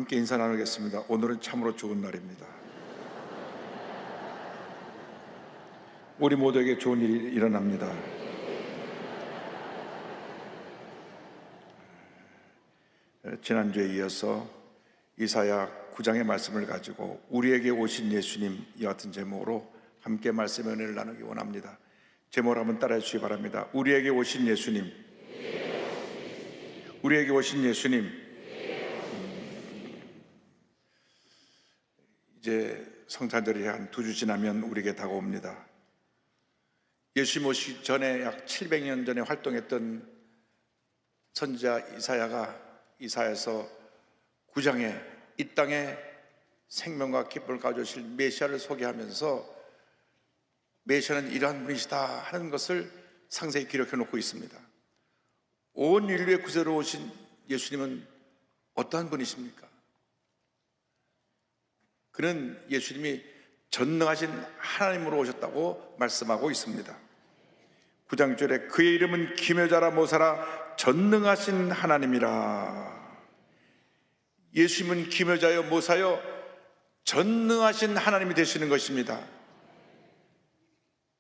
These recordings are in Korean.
함께 인사 나누겠습니다. 오늘은 참으로 좋은 날입니다. 우리 모두에게 좋은 일이 일어납니다. 지난주에 이어서 이사야 9장의 말씀을 가지고 우리에게 오신 예수님, 이 같은 제목으로 함께 말씀의 은혜를 나누기 원합니다. 제목을 한번 따라해 주시기 바랍니다. 우리에게 오신 예수님, 우리에게 오신 예수님. 이제 성탄절이 한 2주 지나면 우리에게 다가옵니다. 예수님 오시기 전에 약 700년 전에 활동했던 선지자 이사야서 9장에 이 땅에 생명과 기쁨을 가져오실 메시아를 소개하면서 메시아는 이러한 분이시다 하는 것을 상세히 기록해 놓고 있습니다. 온 인류의 구세로 오신 예수님은 어떠한 분이십니까? 그는 예수님이 전능하신 하나님으로 오셨다고 말씀하고 있습니다. 9장 1절에 그의 이름은 기묘자라 모사라 전능하신 하나님이라. 예수님은 기묘자여 모사여 전능하신 하나님이 되시는 것입니다.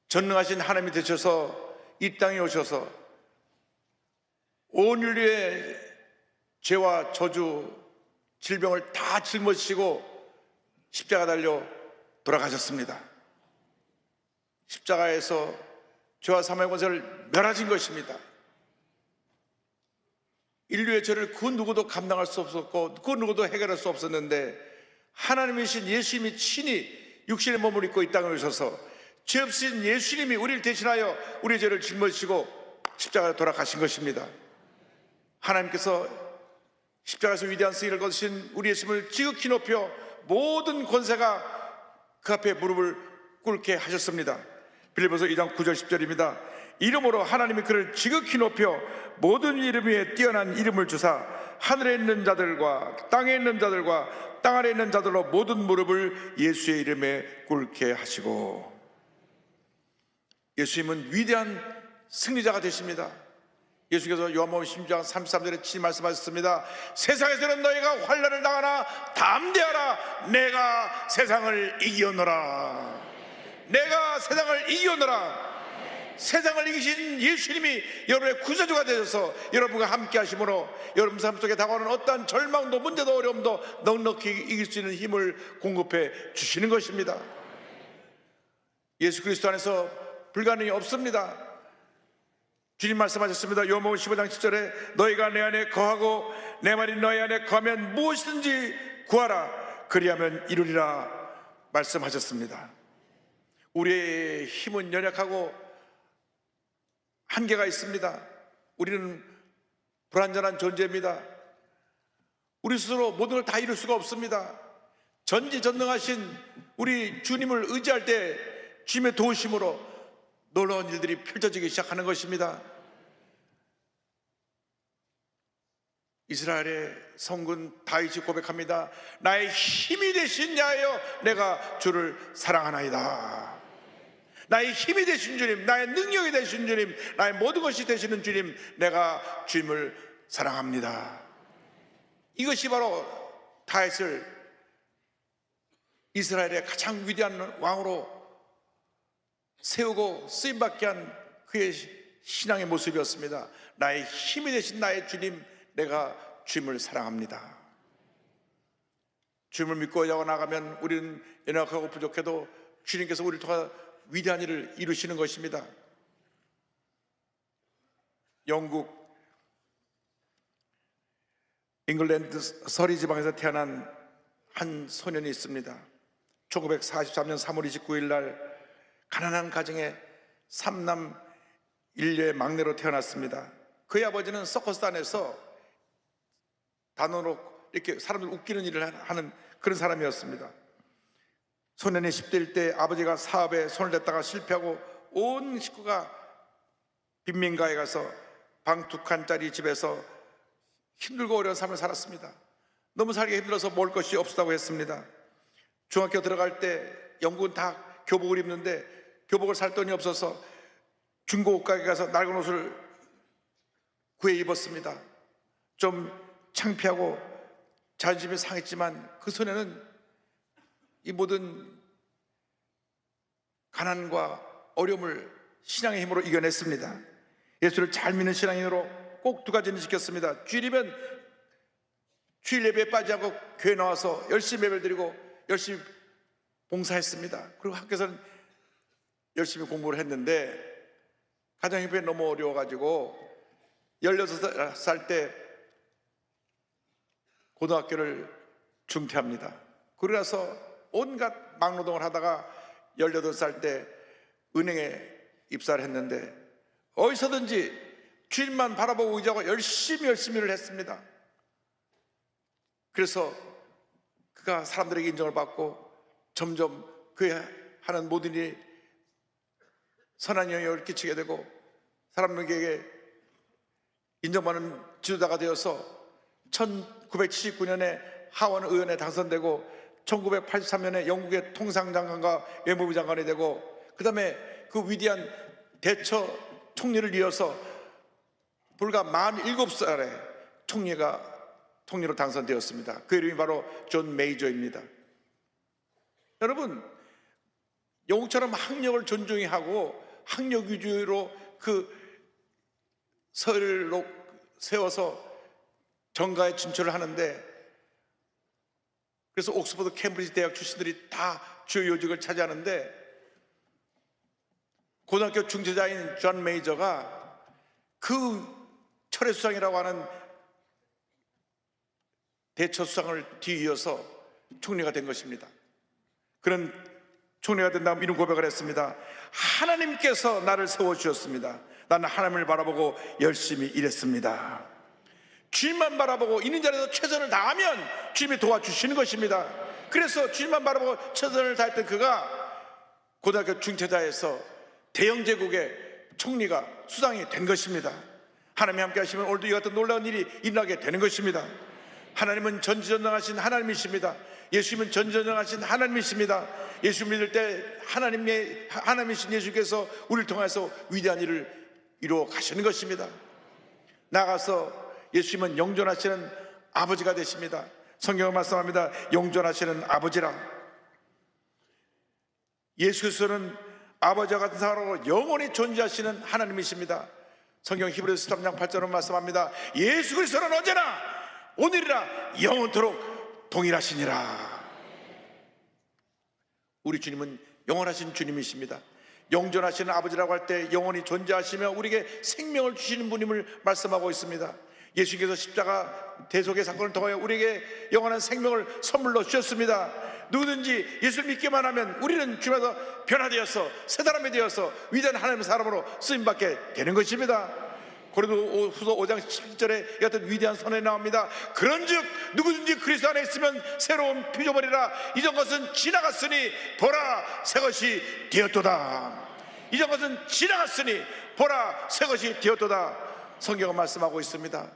전능하신 하나님이 되셔서 이 땅에 오셔서 온 인류의 죄와 저주, 질병을 다 짊어지시고 십자가 달려 돌아가셨습니다. 십자가에서 죄와 사망의 권세를 멸하신 것입니다. 인류의 죄를 그 누구도 감당할 수 없었고 그 누구도 해결할 수 없었는데 하나님이신 예수님이 친히 육신의 몸을 입고 이 땅에 오셔서 죄 없으신 예수님이 우리를 대신하여 우리의 죄를 짊어지시고 십자가에 돌아가신 것입니다. 하나님께서 십자가에서 위대한 승리를 거두신 우리 예수님을 지극히 높여 모든 권세가 그 앞에 무릎을 꿇게 하셨습니다. 빌립보서 2장 9절 10절입니다. 이름으로 하나님이 그를 지극히 높여 모든 이름 위에 뛰어난 이름을 주사 하늘에 있는 자들과 땅에 있는 자들과 땅 아래 있는 자들로 모든 무릎을 예수의 이름에 꿇게 하시고. 예수님은 위대한 승리자가 되십니다. 예수께서 요한복음 16장 33절에 친히 말씀하셨습니다. 세상에서는 너희가 환난을 당하나 담대하라. 내가 세상을 이기었노라. 내가 세상을 이기었노라. 세상을 이기신 예수님이 여러분의 구세주가 되셔서 여러분과 함께 하심으로 여러분 삶 속에 다가오는 어떠한 절망도 문제도 어려움도 넉넉히 이길 수 있는 힘을 공급해 주시는 것입니다. 예수 그리스도 안에서 불가능이 없습니다. 주님 말씀하셨습니다. 요한복음 15장 10절에 너희가 내 안에 거하고 내 말이 너희 안에 거하면 무엇이든지 구하라 그리하면 이루리라 말씀하셨습니다. 우리의 힘은 연약하고 한계가 있습니다. 우리는 불완전한 존재입니다. 우리 스스로 모든 걸 다 이룰 수가 없습니다. 전지전능하신 우리 주님을 의지할 때 주님의 도우심으로 놀라운 일들이 펼쳐지기 시작하는 것입니다. 이스라엘의 성군 다윗이 고백합니다. 나의 힘이 되신 야하여 내가 주를 사랑하나이다. 나의 힘이 되신 주님, 나의 능력이 되신 주님, 나의 모든 것이 되시는 주님, 내가 주님을 사랑합니다. 이것이 바로 다윗을 이스라엘의 가장 위대한 왕으로 세우고 쓰임받게 한 그의 신앙의 모습이었습니다. 나의 힘이 되신 나의 주님, 내가 주님을 사랑합니다. 주님을 믿고 나가면 우리는 연약하고 부족해도 주님께서 우리를 통해 위대한 일을 이루시는 것입니다. 영국 잉글랜드 서리 지방에서 태어난 한 소년이 있습니다. 1943년 3월 29일 날 가난한 가정에 3남 1녀의 막내로 태어났습니다. 그의 아버지는 서커스단에서 단어로 이렇게 사람들 웃기는 일을 하는 그런 사람이었습니다. 소년이 10대일 때 아버지가 사업에 손을 댔다가 실패하고 온 식구가 빈민가에 가서 방 2칸짜리 집에서 힘들고 어려운 삶을 살았습니다. 너무 살기 힘들어서 먹을 것이 없었다고 했습니다. 중학교 들어갈 때 영국은 다 교복을 입는데 교복을 살 돈이 없어서 중고 옷가게 가서 낡은 옷을 구해 입었습니다. 좀 창피하고 자존심이 상했지만 그 소년은 이 모든 가난과 어려움을 신앙의 힘으로 이겨냈습니다. 예수를 잘 믿는 신앙의 힘으로 꼭 두 가지는 지켰습니다. 주일이면 주일 예배에 빠지지 않고 교회 나와서 열심히 예배를 드리고 열심히 봉사했습니다. 그리고 학교에서는 열심히 공부를 했는데 가정 형편이 너무 어려워가지고 16살 때 고등학교를 중퇴합니다. 그러고 나서 온갖 막노동을 하다가 18살 때 은행에 입사를 했는데 어디서든지 주일만 바라보고 의지하고 열심히 일을 했습니다. 그래서 그가 사람들에게 인정을 받고 점점 그의 하는 모든 일이 선한 영향을 끼치게 되고 사람들에게 인정받는 지도자가 되어서 1979년에 하원 의원에 당선되고 1983년에 영국의 통상장관과 외무부 장관이 되고 그 다음에 그 위대한 대처 총리를 이어서 불과 47살에 총리로 당선되었습니다. 그 이름이 바로 존 메이저입니다. 여러분, 영국처럼 학력을 존중히 하고 학력 위주로 그 서열로 세워서 정가에 진출을 하는데 그래서 옥스퍼드 캠브리지 대학 출신들이 다 주요 요직을 차지하는데 고등학교 중퇴자인 존 메이저가 그 철의 수상이라고 하는 대처 수상을 뒤이어서 총리가 된 것입니다. 그는 총리가 된 다음 이런 고백을 했습니다. 하나님께서 나를 세워주셨습니다. 나는 하나님을 바라보고 열심히 일했습니다. 주님만 바라보고 있는 자리에서 최선을 다하면 주님이 도와주시는 것입니다. 그래서 주님만 바라보고 최선을 다했던 그가 고등학교 중퇴자에서 대영 제국의 총리가 수상이 된 것입니다. 하나님이 함께 하시면 오늘도 이 같은 놀라운 일이 일어나게 되는 것입니다. 하나님은 전지전능하신 하나님이십니다. 예수님은 전지전능하신 하나님이십니다. 예수 믿을 때 하나님이신 예수께서 우리를 통해서 위대한 일을 이루어 가시는 것입니다. 나가서 예수님은 영존하시는 아버지가 되십니다. 성경은 말씀합니다. 영존하시는 아버지라. 예수 그리스도는 아버지와 같은 사랑으로 영원히 존재하시는 하나님이십니다. 성경 히브리서 13장 8절은 말씀합니다. 예수 그리스도는 언제나 오늘이라 영원토록 동일하시니라. 우리 주님은 영원하신 주님이십니다. 영존하시는 아버지라고 할 때 영원히 존재하시며 우리에게 생명을 주시는 분임을 말씀하고 있습니다. 예수께서 십자가 대속의 사건을 통하여 우리에게 영원한 생명을 선물로 주셨습니다. 누구든지 예수를 믿기만 하면 우리는 주님에서 변화되어서 새 사람이 되어서 위대한 하나님의 사람으로 쓰임받게 되는 것입니다. 고린도후서 5장 17절에 어떤 위대한 선언이 나옵니다. 그런즉 누구든지 그리스도 안에 있으면 새로운 피조물이라. 이전 것은 지나갔으니 보라 새 것이 되었도다. 이전 것은 지나갔으니 보라 새 것이 되었도다. 성경은 말씀하고 있습니다.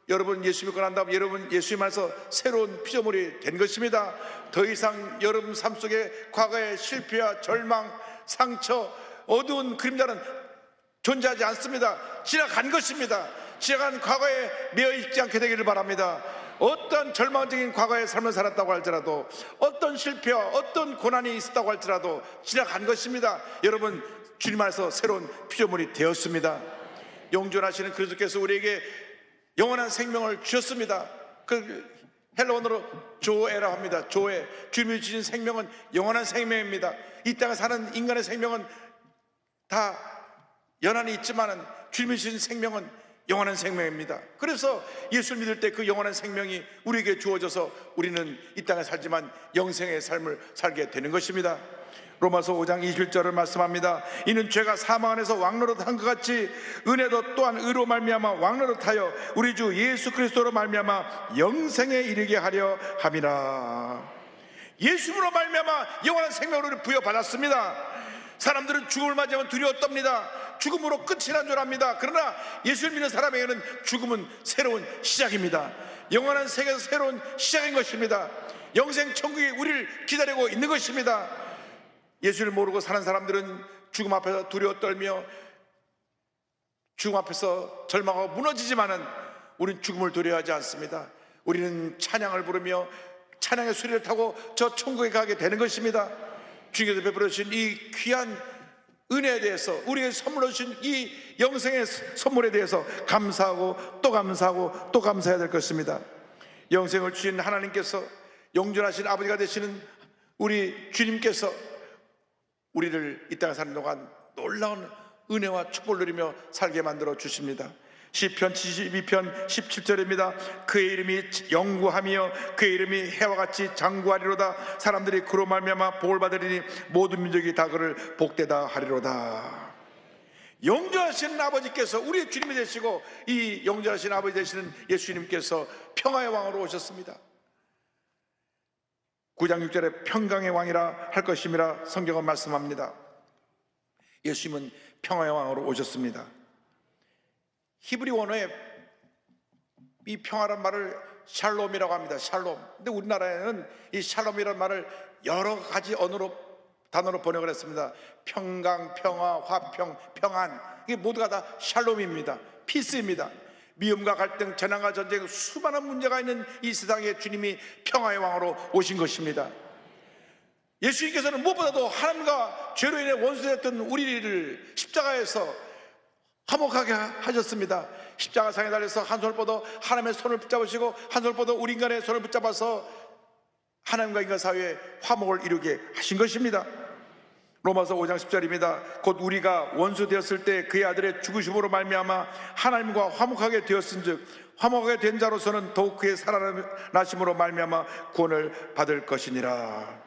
여러분 예수 믿고 난 다음 여러분 예수님 안에서 새로운 피조물이 된 것입니다. 더 이상 여러분 삶 속에 과거의 실패와 절망, 상처, 어두운 그림자는 존재하지 않습니다. 지나간 것입니다. 지나간 과거에 매여 있지 않게 되기를 바랍니다. 어떤 절망적인 과거의 삶을 살았다고 할지라도 어떤 실패와 어떤 고난이 있었다고 할지라도 지나간 것입니다. 여러분 주님 안에서 새로운 피조물이 되었습니다. 영존하시는 그리스도께서 우리에게 영원한 생명을 주셨습니다. 그 헬라어로 조에라고 합니다. 조에. 주님이 주신 생명은 영원한 생명입니다. 이 땅에 사는 인간의 생명은 다 연한이 있지만은 주님이 주신 생명은 영원한 생명입니다. 그래서 예수를 믿을 때 그 영원한 생명이 우리에게 주어져서 우리는 이 땅에 살지만 영생의 삶을 살게 되는 것입니다. 로마서 5장 21절을 말씀합니다. 이는 죄가 사망 안에서 왕노릇한 것 같이 은혜도 또한 의로 말미암아 왕노릇하여 우리 주 예수 그리스도로 말미암아 영생에 이르게 하려 함이라. 예수로 말미암아 영원한 생명을 부여받았습니다. 사람들은 죽음을 맞이하면 두려웠답니다. 죽음으로 끝이 난 줄 압니다. 그러나 예수를 믿는 사람에게는 죽음은 새로운 시작입니다. 영원한 세계에서 새로운 시작인 것입니다. 영생 천국이 우리를 기다리고 있는 것입니다. 예수를 모르고 사는 사람들은 죽음 앞에서 두려워 떨며 죽음 앞에서 절망하고 무너지지만은 우리는 죽음을 두려워하지 않습니다. 우리는 찬양을 부르며 찬양의 수리를 타고 저 천국에 가게 되는 것입니다. 주님께서 베풀어 주신 이 귀한 은혜에 대해서, 우리에게 선물로 주신 이 영생의 선물에 대해서 감사하고 또 감사하고 또 감사해야 될 것입니다. 영생을 주신 하나님께서, 영존하신 아버지가 되시는 우리 주님께서 우리를 이 땅에 사는 동안 놀라운 은혜와 축복을 누리며 살게 만들어 주십니다. 시편 72편 17절입니다. 그의 이름이 영구하며 그의 이름이 해와 같이 장구하리로다. 사람들이 그로 말미암아 복을 받으리니 모든 민족이 다 그를 복되다 하리로다. 영존하시는 아버지께서 우리의 주님이 되시고, 이 영존하시는 아버지 되시는 예수님께서 평화의 왕으로 오셨습니다. 9장 6절에 평강의 왕이라 할 것임이라 성경은 말씀합니다. 예수님은 평화의 왕으로 오셨습니다. 히브리 원어에 이 평화란 말을 샬롬이라고 합니다. 샬롬. 근데 우리나라에는 이 샬롬이라는 말을 여러 가지 단어로 번역을 했습니다. 평강, 평화, 화평, 평안, 이게 모두가 다 샬롬입니다. 피스입니다. 미움과 갈등, 재난과 전쟁, 수많은 문제가 있는 이 세상에 주님이 평화의 왕으로 오신 것입니다. 예수님께서는 무엇보다도 하나님과 죄로 인해 원수됐던 우리를 십자가에서 화목하게 하셨습니다. 십자가 상에 달려서 한 손을 뻗어 하나님의 손을 붙잡으시고 한 손을 뻗어 우리 인간의 손을 붙잡아서 하나님과 인간 사이에 화목을 이루게 하신 것입니다. 로마서 5장 10절입니다. 곧 우리가 원수 되었을 때 그의 아들의 죽으심으로 말미암아 하나님과 화목하게 되었은즉 화목하게 된 자로서는 더욱 그의 살아나심으로 말미암아 구원을 받을 것이니라.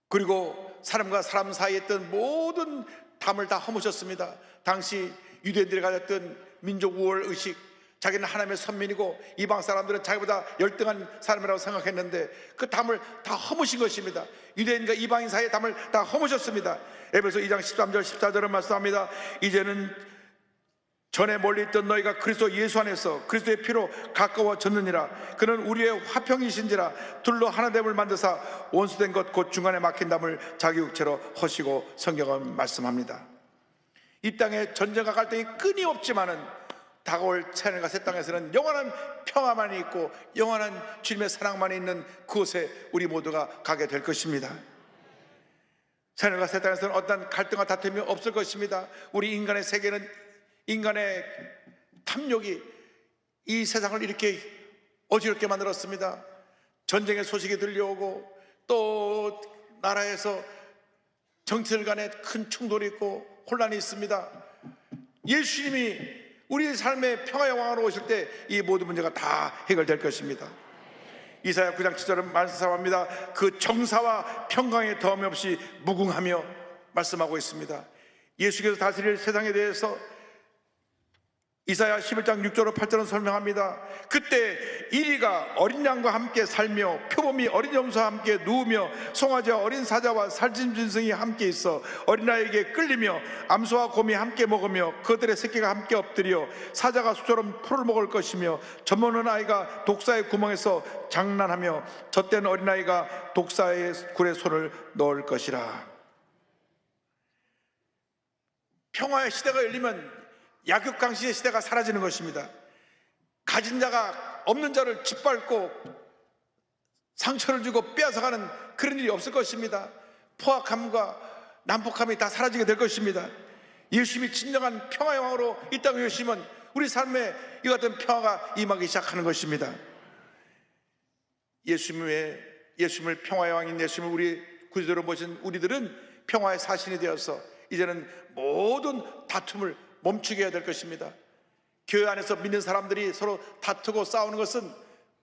그리고 사람과 사람 사이에 있던 모든 담을 다 허무셨습니다. 당시 유대인들이 가졌던 민족 우월 의식, 자기는 하나님의 선민이고 이방 사람들은 자기보다 열등한 사람이라고 생각했는데 그 담을 다 허무신 것입니다. 유대인과 이방인 사이의 담을 다 허무셨습니다. 에베소 2장 13절 14절은 말씀합니다. 이제는 전에 멀리 있던 너희가 그리스도 예수 안에서 그리스도의 피로 가까워졌느니라. 그는 우리의 화평이신지라. 둘로 하나됨을 만드사 원수된 것 곧 중간에 막힌 담을 자기 육체로 허시고, 성경은 말씀합니다. 이 땅에 전쟁과 갈등이 끊임없지만은 다가올 하늘과 새 땅에서는 영원한 평화만이 있고 영원한 주님의 사랑만이 있는 그곳에 우리 모두가 가게 될 것입니다. 하늘과 새 땅에서는 어떤 갈등과 다툼이 없을 것입니다. 우리 인간의 세계는 인간의 탐욕이 이 세상을 이렇게 어지럽게 만들었습니다. 전쟁의 소식이 들려오고 또 나라에서 정치들 간에 큰 충돌이 있고 혼란이 있습니다. 예수님이 우리 삶의 평화의 왕으로 오실 때 이 모든 문제가 다 해결될 것입니다. 이사야 9장 7절은 말씀합니다. 그 정사와 평강의 더함이 없이 무궁하며 말씀하고 있습니다. 예수께서 다스릴 세상에 대해서 이사야 11장 6절로 8절은 설명합니다. 그때 이리가 어린 양과 함께 살며 표범이 어린 염소와 함께 누우며 송아지와 어린 사자와 살찐 짐승이 함께 있어 어린아이에게 끌리며 암소와 곰이 함께 먹으며 그들의 새끼가 함께 엎드려 사자가 수처럼 풀을 먹을 것이며 젖먹는 아이가 독사의 구멍에서 장난하며 젖된 어린아이가 독사의 굴에 손을 넣을 것이라. 평화의 시대가 열리면 약육강식의 시대가 사라지는 것입니다. 가진 자가 없는 자를 짓밟고 상처를 주고 빼앗아가는 그런 일이 없을 것입니다. 포악함과 난폭함이 다 사라지게 될 것입니다. 예수님이 진정한 평화의 왕으로 이 땅에 오시면 우리 삶에 이 같은 평화가 임하기 시작하는 것입니다. 예수님을 평화의 왕인 예수님을 우리 구주로 모신 우리들은 평화의 사신이 되어서 이제는 모든 다툼을 멈추게 해야 될 것입니다. 교회 안에서 믿는 사람들이 서로 다투고 싸우는 것은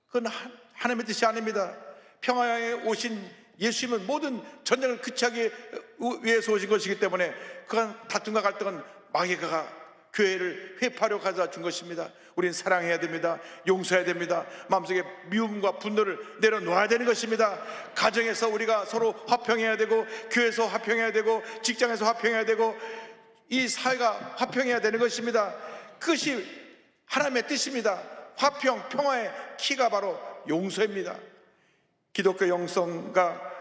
그건 하나님의 뜻이 아닙니다. 평화에 오신 예수님은 모든 전쟁을 그치하기 위해서 오신 것이기 때문에 그간 다툼과 갈등은 마귀가 교회를 회파로 가져다 준 것입니다. 우리는 사랑해야 됩니다. 용서해야 됩니다. 마음속에 미움과 분노를 내려놓아야 되는 것입니다. 가정에서 우리가 서로 화평해야 되고, 교회에서 화평해야 되고, 직장에서 화평해야 되고, 이 사회가 화평해야 되는 것입니다. 그것이 하나님의 뜻입니다. 화평, 평화의 키가 바로 용서입니다. 기독교 영성가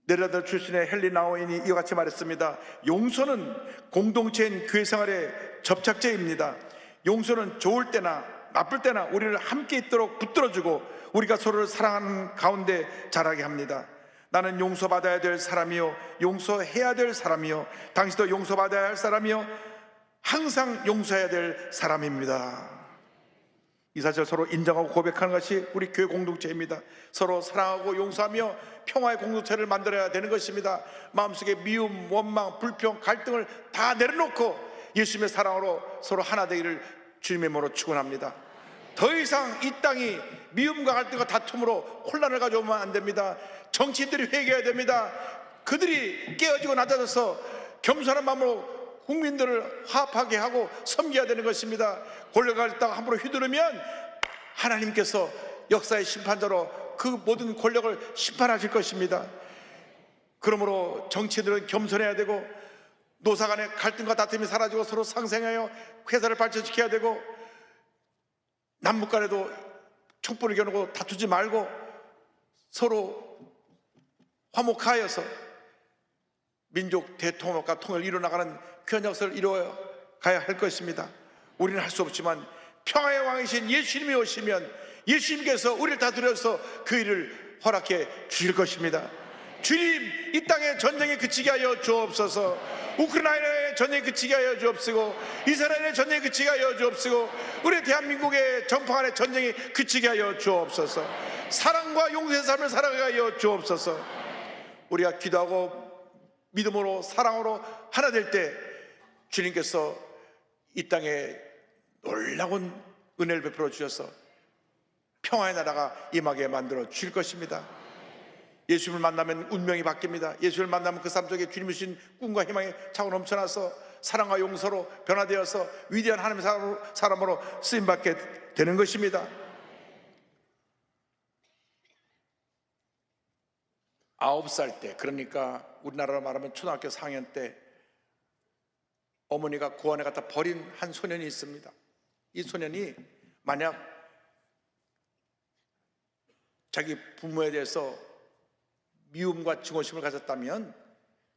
네덜란드 출신의 헨리 나우인이 이와 같이 말했습니다. 용서는 공동체인 교회 생활의 접착제입니다. 용서는 좋을 때나 나쁠 때나 우리를 함께 있도록 붙들어주고 우리가 서로를 사랑하는 가운데 자라게 합니다. 나는 용서받아야 될 사람이요 용서해야 될 사람이요 당신도 용서받아야 할 사람이요 항상 용서해야 될 사람입니다. 이 사실을 서로 인정하고 고백하는 것이 우리 교회 공동체입니다. 서로 사랑하고 용서하며 평화의 공동체를 만들어야 되는 것입니다. 마음속에 미움, 원망, 불평, 갈등을 다 내려놓고 예수님의 사랑으로 서로 하나 되기를 주님의 이름으로 축원합니다. 더 이상 이 땅이 미움과 갈등과 다툼으로 혼란을 가져오면 안 됩니다. 정치인들이 회개해야 됩니다. 그들이 깨어지고 낮아져서 겸손한 마음으로 국민들을 화합하게 하고 섬겨야 되는 것입니다. 권력을 갖다가 함부로 휘두르면 하나님께서 역사의 심판자로 그 모든 권력을 심판하실 것입니다. 그러므로 정치인들은 겸손해야 되고 노사 간의 갈등과 다툼이 사라지고 서로 상생하여 회사를 발전시켜야 되고 남북 간에도 촛불을 겨누고 다투지 말고 서로 화목하여서 민족 대통합과 통일을 이루어나가는 그런 역사를 이루어 가야 할 것입니다. 우리는 할 수 없지만 평화의 왕이신 예수님이 오시면 예수님께서 우리를 다스려서 그 일을 허락해 주실 것입니다. 주님, 이 땅의 전쟁이 그치게 하여 주옵소서. 우크라이나의 전쟁이 그치게 하여 주옵시고 이스라엘의 전쟁이 그치게 하여 주옵시고 우리 대한민국의 정파간의 전쟁이 그치게 하여 주옵소서. 사랑과 용서의 삶을 살아가게 하여 주옵소서. 우리가 기도하고 믿음으로 사랑으로 하나 될 때 주님께서 이 땅에 놀라운 은혜를 베풀어 주셔서 평화의 나라가 임하게 만들어 주실 것입니다. 예수님을 만나면 운명이 바뀝니다. 예수를 만나면 그 삶 속에 주님이 주신 꿈과 희망이 차고 넘쳐나서 사랑과 용서로 변화되어서 위대한 하나님의 사람으로 쓰임받게 되는 것입니다. 9살 때, 그러니까 우리나라로 말하면 초등학교 4학년 때 어머니가 고아원에 갖다 버린 한 소년이 있습니다. 이 소년이 만약 자기 부모에 대해서 미움과 증오심을 가졌다면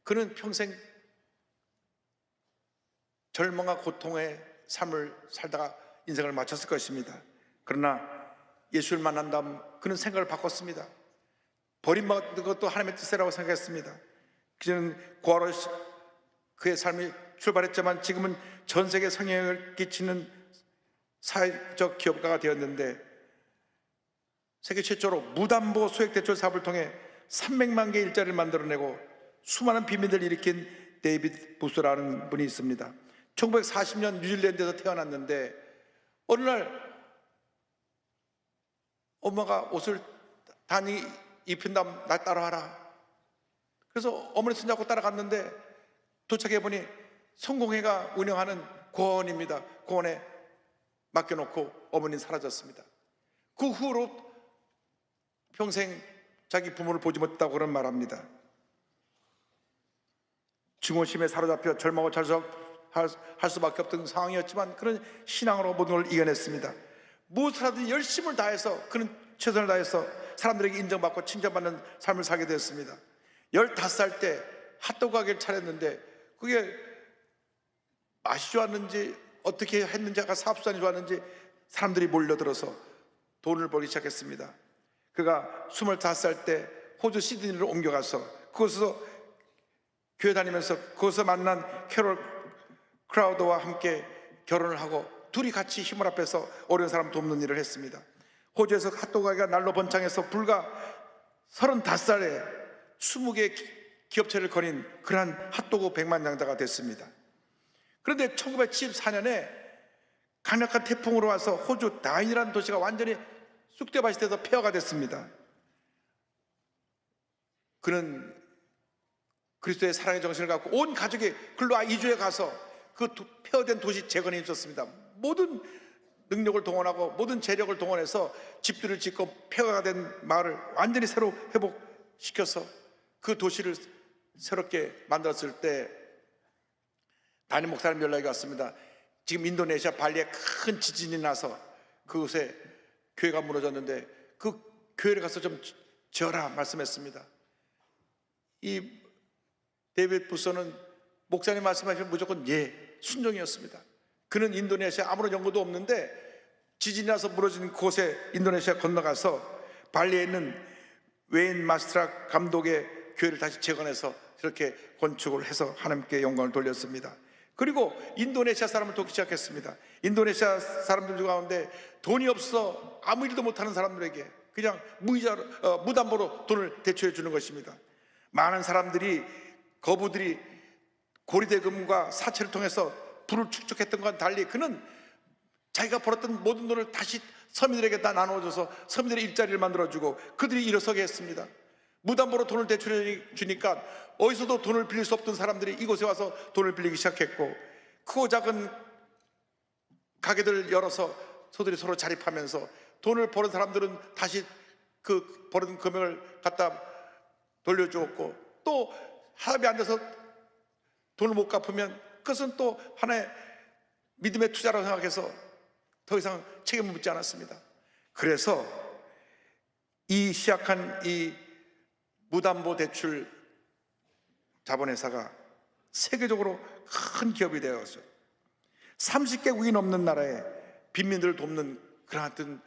그는 평생 절망과 고통의 삶을 살다가 인생을 마쳤을 것입니다. 그러나 예수를 만난 다음 그는 생각을 바꿨습니다. 버림받은 것도 하나님의 뜻이라고 생각했습니다. 그는 고아로 그의 삶이 출발했지만 지금은 전 세계 성향을 끼치는 사회적 기업가가 되었는데 세계 최초로 무담보 소액대출 사업을 통해 300만 개의 일자리를 만들어내고 수많은 비밀을 일으킨 데이비드 부스라는 분이 있습니다. 1940년 뉴질랜드에서 태어났는데 어느 날 엄마가 옷을 단히 입힌 다음 나 따라와라. 그래서 어머니 손잡고 따라갔는데 도착해보니 성공회가 운영하는 고아원입니다. 고아원에 맡겨놓고 어머니는 사라졌습니다. 그 후로 평생 자기 부모를 보지 못했다고 그런 말합니다. 증오심에 사로잡혀 절망하고 할 수밖에 없던 상황이었지만 그런 신앙으로 모든 걸 이겨냈습니다. 무엇을 하든 열심을 다해서 그는 최선을 다해서 사람들에게 인정받고 칭찬받는 삶을 살게 되었습니다. 15살 때 핫도그 가게를 차렸는데 그게 맛이 좋았는지 어떻게 했는지가 사업수단이 좋았는지 사람들이 몰려들어서 돈을 벌기 시작했습니다. 그가 25살 때 호주 시드니로 옮겨가서 그곳에서 교회 다니면서 그곳에서 만난 캐롤 크라우더와 함께 결혼을 하고 둘이 같이 힘을 합해서 어려운 사람 돕는 일을 했습니다. 호주에서 핫도그 가게가 날로 번창해서 불과 35살에 20개의 기업체를 거닌 그러한 핫도그 백만장자가 됐습니다. 그런데 1974년에 강력한 태풍으로 와서 호주 다윈이라는 도시가 완전히 쑥대밭이 돼서 폐허가 됐습니다. 그는 그리스도의 사랑의 정신을 갖고 온 가족이 글로 이주해 가서 그 폐허된 도시 재건에 있었습니다. 모든 능력을 동원하고 모든 재력을 동원해서 집들을 짓고 폐허가 된 마을을 완전히 새로 회복시켜서 그 도시를 새롭게 만들었을 때 담임 목사님 연락이 왔습니다. 지금 인도네시아 발리에 큰 지진이 나서 그곳에 교회가 무너졌는데 그 교회를 가서 좀 지어라 말씀했습니다. 이 데이비드 부서는 목사님 말씀하시면 무조건 예, 순종이었습니다. 그는 인도네시아 아무런 연고도 없는데 지진이 나서 무너진 곳에 인도네시아 건너가서 발리에 있는 웨인 마스트라 감독의 교회를 다시 재건해서 이렇게 건축을 해서 하나님께 영광을 돌렸습니다. 그리고 인도네시아 사람을 돕기 시작했습니다. 인도네시아 사람들 가운데 돈이 없어 아무 일도 못하는 사람들에게 그냥 무담보로 돈을 대출해 주는 것입니다. 많은 사람들이, 거부들이 고리대금과 사채를 통해서 부를 축적했던 것과는 달리 그는 자기가 벌었던 모든 돈을 다시 서민들에게 다 나눠줘서 서민들의 일자리를 만들어주고 그들이 일어서게 했습니다. 무담보로 돈을 대출해 주니까 어디서도 돈을 빌릴 수 없던 사람들이 이곳에 와서 돈을 빌리기 시작했고, 크고 작은 가게들 열어서 소들이 서로 자립하면서 돈을 버는 사람들은 다시 그 벌은 금액을 갖다 돌려주었고, 또 합이 안 돼서 돈을 못 갚으면 그것은 또 하나의 믿음의 투자라고 생각해서 더 이상 책임을 묻지 않았습니다. 그래서 이 시작한 이 무담보 대출 자본회사가 세계적으로 큰 기업이 되었죠. 30개국이 넘는 나라에 빈민들을 돕는 그러한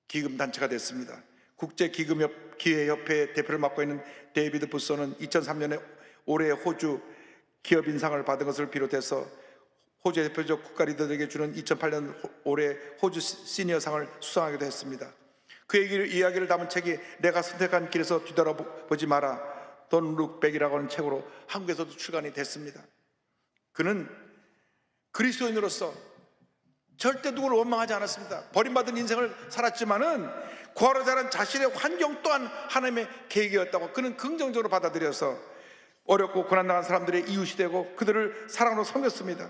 기금단체가 됐습니다. 국제기금기회협회의 대표를 맡고 있는 데이비드 부소는 2003년에 올해의 호주 기업인상을 받은 것을 비롯해서 호주의 대표적 국가 리더들에게 주는 2008년 올해 호주 시니어상을 수상하기도 했습니다. 그의 이야기를 담은 책이 내가 선택한 길에서 뒤돌아보지 마라, Don't Look Back이라고 하는 책으로 한국에서도 출간이 됐습니다. 그는 그리스도인으로서 절대 누구를 원망하지 않았습니다. 버림받은 인생을 살았지만은 구하러 자란 자신의 환경 또한 하나님의 계획이었다고 그는 긍정적으로 받아들여서 어렵고 고난당한 사람들의 이웃이 되고 그들을 사랑으로 섬겼습니다.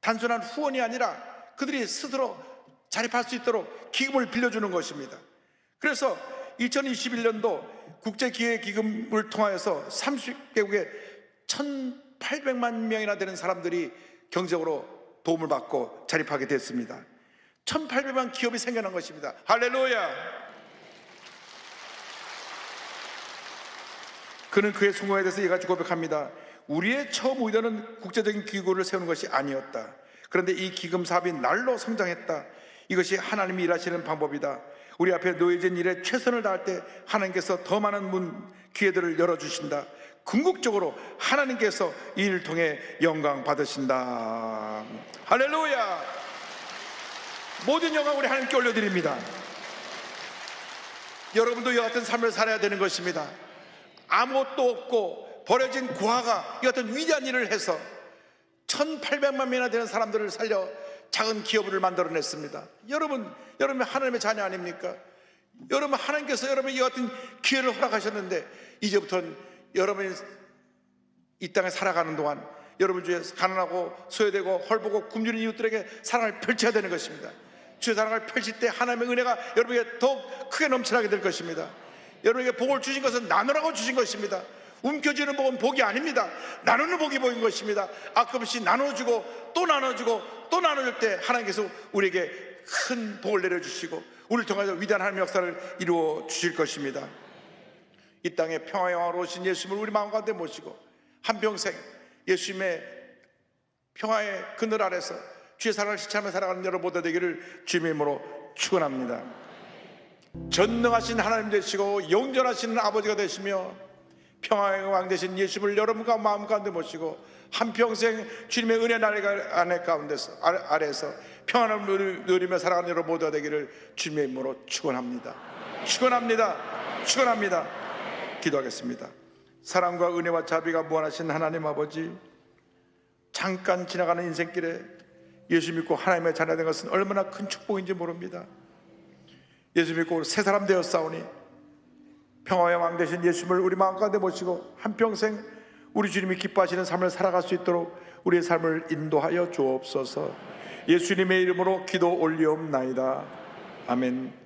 단순한 후원이 아니라 그들이 스스로 자립할 수 있도록 기금을 빌려주는 것입니다. 그래서 2021년도 국제기회기금을 통하여서 30개국에 1,800만 명이나 되는 사람들이 경제적으로 도움을 받고 자립하게 됐습니다. 1,800만 기업이 생겨난 것입니다. 할렐루야! 그는 그의 성공에 대해서 이같이 고백합니다. 우리의 처음 의도는 국제적인 기구를 세우는 것이 아니었다. 그런데 이 기금 사업이 날로 성장했다. 이것이 하나님이 일하시는 방법이다. 우리 앞에 놓여진 일에 최선을 다할 때 하나님께서 더 많은 기회들을 열어주신다. 궁극적으로 하나님께서 이 일을 통해 영광 받으신다. 할렐루야! 모든 영광 우리 하나님께 올려드립니다. 여러분도 이와 같은 삶을 살아야 되는 것입니다. 아무것도 없고 버려진 고아가 이 같은 위대한 일을 해서 1,800만 명이나 되는 사람들을 살려 작은 기업을 만들어냈습니다. 여러분 하나님의 자녀 아닙니까? 여러분 하나님께서 여러분 이 같은 기회를 허락하셨는데 이제부터는 여러분이 이 땅에 살아가는 동안 여러분 중에 가난하고 소외되고 헐벗고 굶주린 이웃들에게 사랑을 펼쳐야 되는 것입니다. 주의 사랑을 펼칠 때 하나님의 은혜가 여러분에게 더욱 크게 넘쳐나게 될 것입니다. 여러분에게 복을 주신 것은 나누라고 주신 것입니다. 움켜쥐는 복은 복이 아닙니다. 나누는 복이 복인 것입니다. 아낌없이 나눠주고 또 나눠주고 또 나눠줄 때 하나님께서 우리에게 큰 복을 내려주시고 우리를 통해서 위대한 하나님의 역사를 이루어 주실 것입니다. 이 땅에 평화의 왕으로 오신 예수님을 우리 마음 가운데 모시고 한평생 예수님의 평화의 그늘 아래서 주의 사랑을 실천하며 살아가는 여러분 모두 되기를 주님의 이름으로 축원합니다. 전능하신 하나님 되시고 영존하시는 아버지가 되시며 평화의 왕 되신 예수님을 여러분과 마음 가운데 모시고 한평생 주님의 은혜 나래 가운데서 아래서 평안을 누리며 살아가는 여러분 모두가 되기를 주님의 이름으로 축원합니다. 축원합니다. 축원합니다. 기도하겠습니다. 사랑과 은혜와 자비가 무한하신 하나님 아버지, 잠깐 지나가는 인생길에 예수 믿고 하나님의 자녀 된 것은 얼마나 큰 축복인지 모릅니다. 예수 믿고 새 사람 되었사오니 평화의 왕 되신 예수님을 우리 마음 가운데 모시고 한평생 우리 주님이 기뻐하시는 삶을 살아갈 수 있도록 우리의 삶을 인도하여 주옵소서. 예수님의 이름으로 기도 올리옵나이다. 아멘.